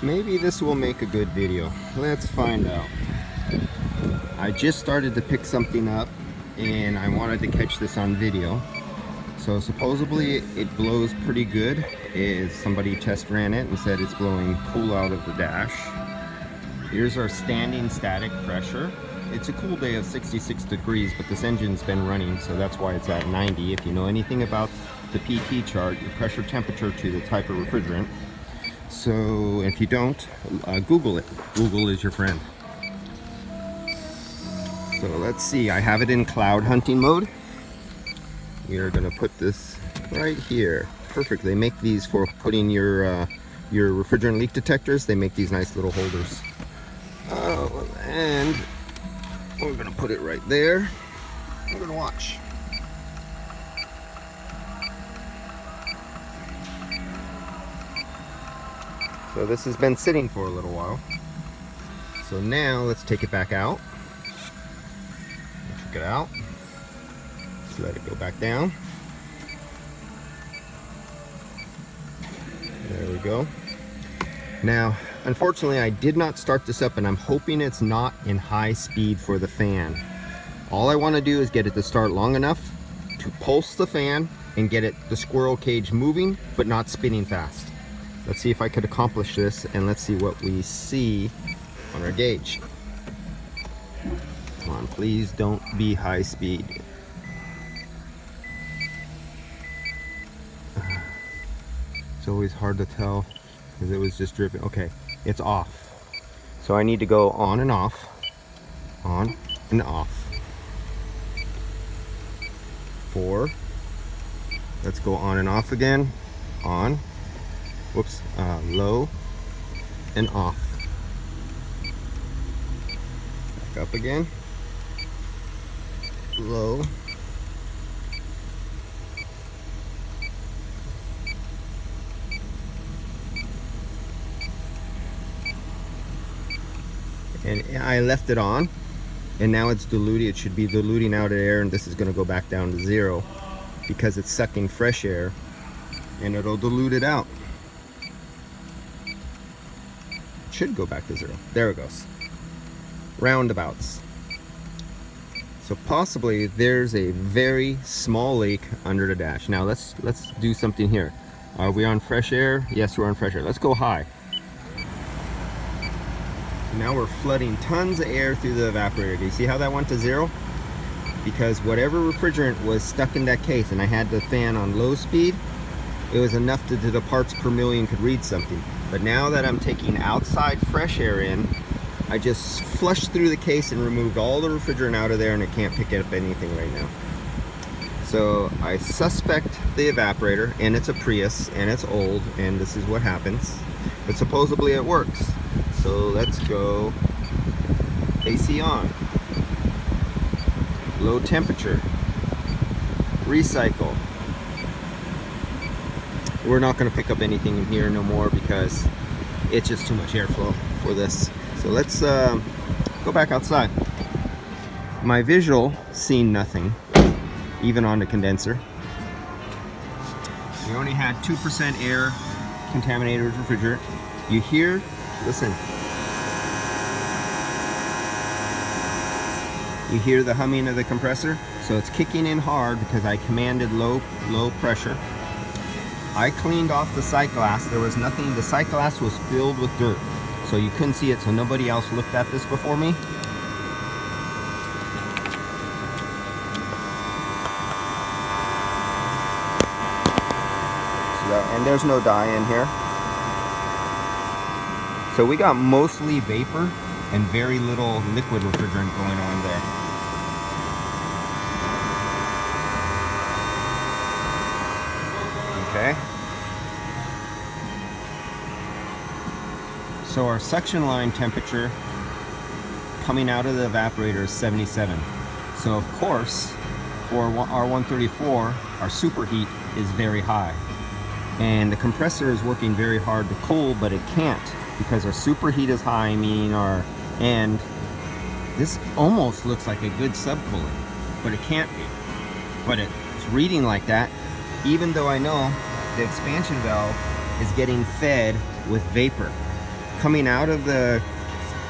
Maybe this will make a good video. Let's find out. I just started to pick something up and I wanted to catch this on video. So supposedly it blows pretty good. Somebody test ran it and said it's blowing cool out of the dash. Here's our standing static pressure. It's a cool day of 66 degrees, but this engine's been running, so that's why it's at 90. If you know anything about the PT chart, your pressure temperature to the type of refrigerant. So if you don't, Google it. Google is your friend. So let's see, I have it in cloud hunting mode. We are gonna put this right here. Perfect. They make these for putting your refrigerant leak detectors. They make these nice little holders. Oh, and we're gonna put it right there. We're gonna watch. So this has been sitting for a little while. So now let's take it back out. Check it out. Let's let it go back down. There we go. Now, unfortunately, I did not start this up, and I'm hoping it's not in high speed for the fan. All I want to do is get it to start long enough to pulse the fan and get the squirrel cage moving, but not spinning fast. Let's see if I could accomplish this, and let's see what we see on our gauge. Come on, please don't be high speed. It's always hard to tell because it was just dripping. Okay, it's off. So I need to go on and off, on and off. 4. Let's go on and off again. On. Whoops. Low and off. Back up again. Low. And I left it on, and now it's diluting. It should be diluting out air, and this is going to go back down to 0 because it's sucking fresh air, and it'll dilute it out. It should go back to 0. There it goes. Roundabouts. So possibly there's a very small leak under the dash. Now let's do something here. Are we on fresh air? Yes, we're on fresh air. Let's go high. Now we're flooding tons of air through the evaporator. Do you see how that went to 0? Because whatever refrigerant was stuck in that case, and I had the fan on low speed, it was enough that the parts per million could read something. But now that I'm taking outside fresh air in, I just flushed through the case and removed all the refrigerant out of there, and it can't pick up anything right now. So I suspect the evaporator, and it's a Prius, and it's old, and this is what happens. But supposedly it works. So let's go AC on. Low temperature. Recycle. We're not going to pick up anything in here no more because it's just too much airflow for this. So let's go back outside. My visual seen nothing, even on the condenser. We only had 2% air contaminated refrigerant. You hear? Listen. You hear the humming of the compressor? So it's kicking in hard because I commanded low pressure. I cleaned off the sight glass. There was nothing. The sight glass was filled with dirt, so you couldn't see it, so nobody else looked at this before me. And there's no dye in here. So we got mostly vapor and very little liquid refrigerant going on there. Okay. So our suction line temperature coming out of the evaporator is 77. So of course, for our 134, our superheat is very high. And the compressor is working very hard to cool, but it can't because our superheat is high, meaning and this almost looks like a good subcooling, but it can't be. But it's reading like that, even though I know the expansion valve is getting fed with vapor. coming out of the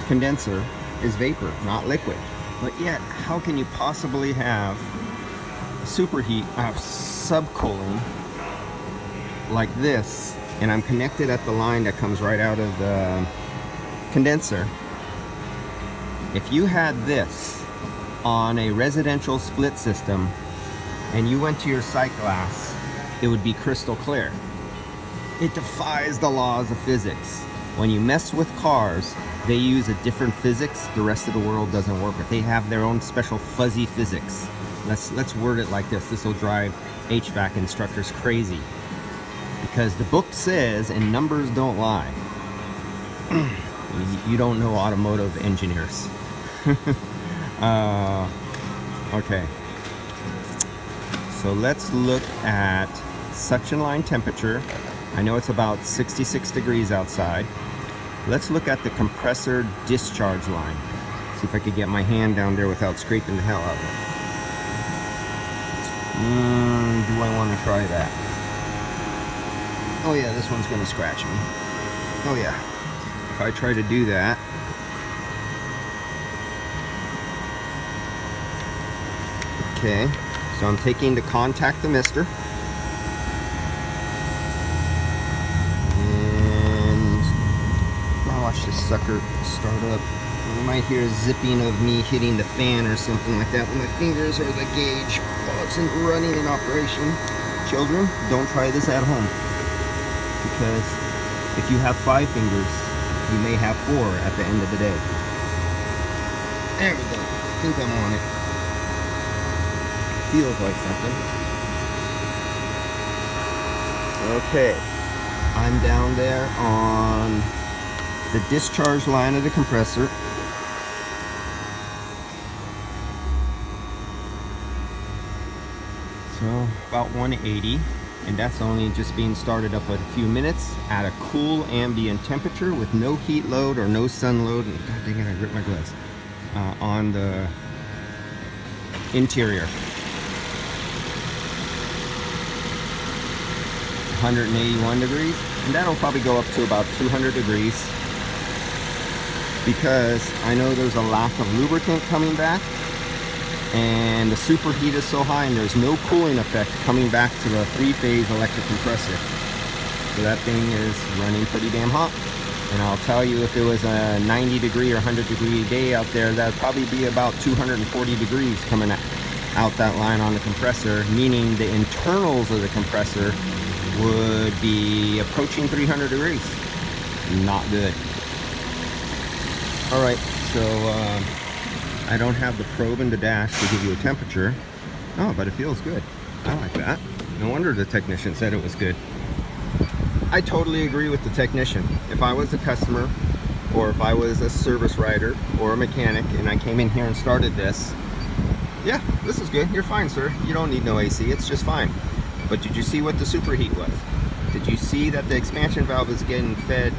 condenser is vapor, not liquid. But yet, how can you possibly have superheat, subcooling like this, and I'm connected at the line that comes right out of the condenser. If you had this on a residential split system and you went to your sight glass, it would be crystal clear. It defies the laws of physics. When you mess with cars, they use a different physics the rest of the world doesn't work with. They have their own special fuzzy physics. Let's word it like this. This will drive HVAC instructors crazy. Because the book says, and numbers don't lie. You don't know automotive engineers. Okay. So let's look at suction line temperature. I know it's about 66 degrees outside. Let's look at the compressor discharge line. See if I could get my hand down there without scraping the hell out of it. Do I want to try that? Oh yeah, this one's gonna scratch me. Oh yeah. If I try to do that, okay, so I'm taking the contact emister, and I'll watch this sucker start up. You might hear a zipping of me hitting the fan or something like that with my fingers or the gauge while it's running in operation. Children, don't try this at home, because if you have 5 fingers, you may have 4 at the end of the day. There we go. I think I'm on it. Feels like something. Okay. I'm down there on the discharge line of the compressor. So about 180. And that's only just being started up a few minutes at a cool ambient temperature with no heat load or no sun load. And God dang it, I ripped my gloves on the interior. 181 degrees, and that'll probably go up to about 200 degrees because I know there's a lack of lubricant coming back, and the superheat is so high and there's no cooling effect coming back to the 3-phase electric compressor. So that thing is running pretty damn hot. And I'll tell you, if it was a 90 degree or 100 degree day out there, that'd probably be about 240 degrees coming out that line on the compressor, meaning the internals of the compressor would be approaching 300 degrees. Not good. All right, so I don't have the probe in the dash to give you a temperature. Oh, but it feels good. I like that. No wonder the technician said it was good. I totally agree with the technician. If I was a customer, or if I was a service writer or a mechanic and I came in here and started this, yeah, this is good. You're fine, sir. You don't need no AC. It's just fine. But did you see what the superheat was? Did you see that the expansion valve is getting fed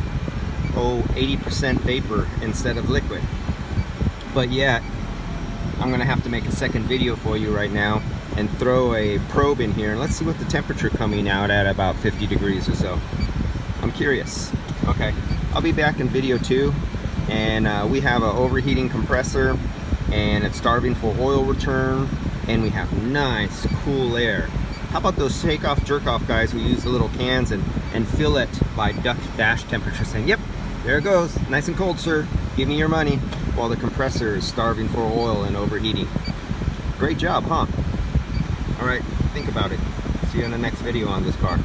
80% vapor instead of liquid? But yet, I'm gonna have to make a second video for you right now and throw a probe in here and let's see what the temperature coming out at about 50 degrees or so. I'm curious. Okay, I'll be back in video 2, and we have an overheating compressor and it's starving for oil return, and we have nice cool air. How about those take-off, jerk-off guys who use the little cans and fill it by dash temperature, saying, yep, there it goes, nice and cold, sir, give me your money, while the compressor is starving for oil and overheating. Great job, huh? All right, think about it. See you in the next video on this car.